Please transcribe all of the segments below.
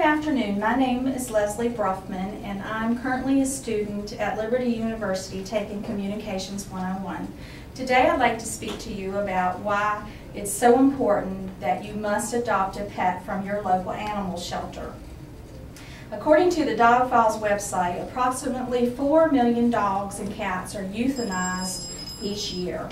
afternoon. My name is Leslie Broughman, and I'm currently a student at Liberty University taking Communications 101. Today I'd like to speak to you about why it's so important that you must adopt a pet from your local animal shelter. According to the Dog Files website, approximately 4 million dogs and cats are euthanized each year.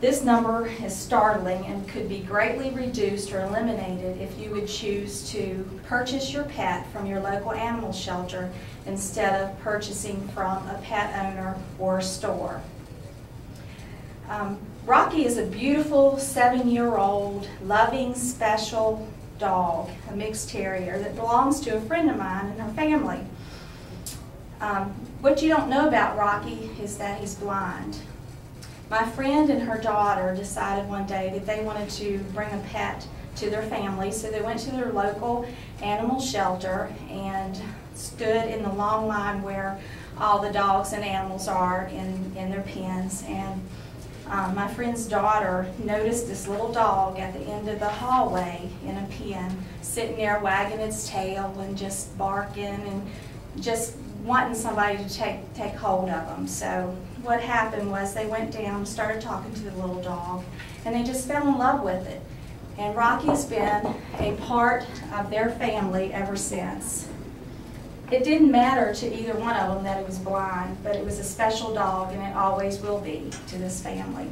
This number is startling and could be greatly reduced or eliminated if you would choose to purchase your pet from your local animal shelter instead of purchasing from a pet owner or store. Rocky is a beautiful 7-year-old, loving, special dog, a mixed terrier that belongs to a friend of mine and her family. What you don't know about Rocky is that he's blind. My friend and her daughter decided one day that they wanted to bring a pet to their family, so they went to their local animal shelter and stood in the long line where all the dogs and animals are in their pens. And my friend's daughter noticed this little dog at the end of the hallway in a pen, sitting there wagging its tail and just barking and just wanting somebody to take hold of them. So what happened was they went down, started talking to the little dog, and they just fell in love with it. And Rocky has been a part of their family ever since. It didn't matter to either one of them that it was blind, but it was a special dog, and it always will be to this family.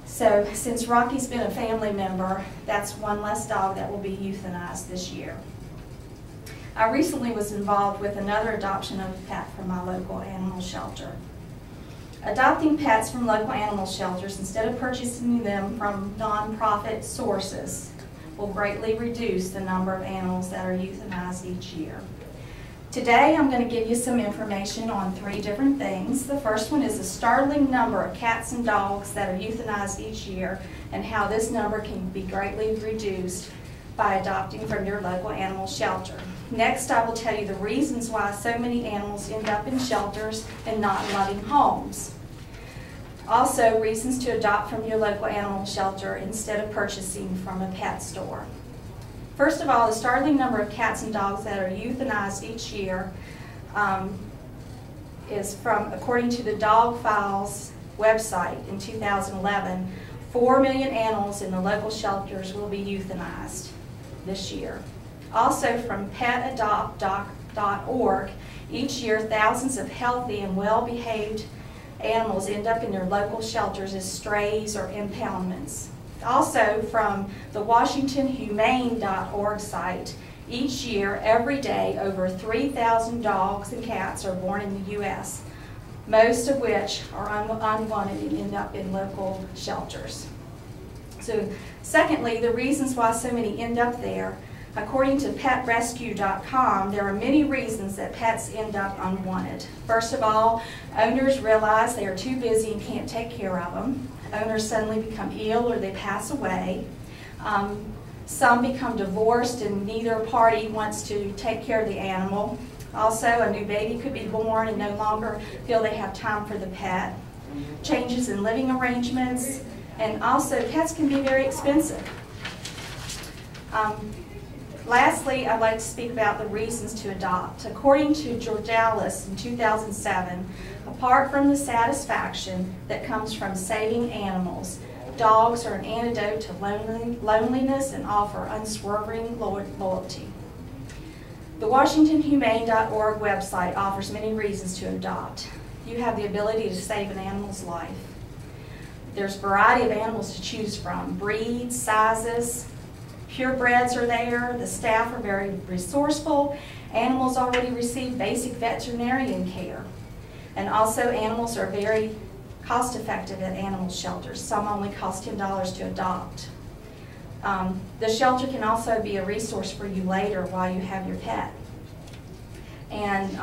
So since Rocky's been a family member, that's one less dog that will be euthanized this year. I recently was involved with another adoption of a pet from my local animal shelter. Adopting pets from local animal shelters instead of purchasing them from nonprofit sources will greatly reduce the number of animals that are euthanized each year. Today I'm going to give you some information on 3 different things. The first one is the startling number of cats and dogs that are euthanized each year and how this number can be greatly reduced by adopting from your local animal shelter. Next, I will tell you the reasons why so many animals end up in shelters and not in loving homes. Also, reasons to adopt from your local animal shelter instead of purchasing from a pet store. First of all, the startling number of cats and dogs that are euthanized each year is from, according to the Dog Files website in 2011, 4 million animals in the local shelters will be euthanized this year. Also from petadopt.org, each year thousands of healthy and well-behaved animals end up in their local shelters as strays or impoundments. Also from the WashingtonHumane.org site, each year, every day, over 3,000 dogs and cats are born in the U.S., most of which are unwanted and end up in local shelters. So, secondly, the reasons why so many end up there. According to PetRescue.com, there are many reasons that pets end up unwanted. First of all, owners realize they are too busy and can't take care of them. Owners suddenly become ill or they pass away. Some become divorced and neither party wants to take care of the animal. Also, a new baby could be born and no longer feel they have time for the pet. Changes in living arrangements, and also pets can be very expensive. Lastly, I'd like to speak about the reasons to adopt. According to Georgalis in 2007, apart from the satisfaction that comes from saving animals, dogs are an antidote to loneliness and offer unswerving loyalty. The WashingtonHumane.org website offers many reasons to adopt. You have the ability to save an animal's life. There's a variety of animals to choose from, breeds, sizes. Purebreds are there, the staff are very resourceful, animals already receive basic veterinarian care. And also animals are very cost effective at animal shelters. Some only cost $10 to adopt. The shelter can also be a resource for you later while you have your pet. And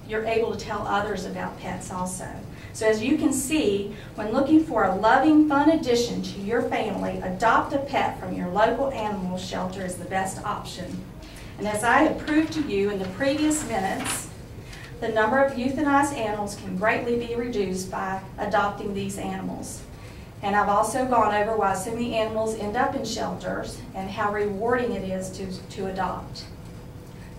you're able to tell others about pets also. So as you can see, when looking for a loving, fun addition to your family, adopt a pet from your local animal shelter is the best option. And as I have proved to you in the previous minutes, the number of euthanized animals can greatly be reduced by adopting these animals. And I've also gone over why so many animals end up in shelters and how rewarding it is to adopt.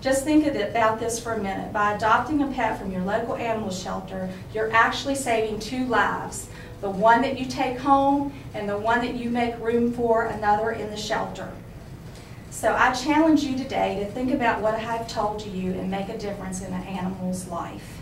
Just think about this for a minute. By adopting a pet from your local animal shelter, you're actually saving 2 lives. The one that you take home and the one that you make room for another in the shelter. So I challenge you today to think about what I have told you and make a difference in an animal's life.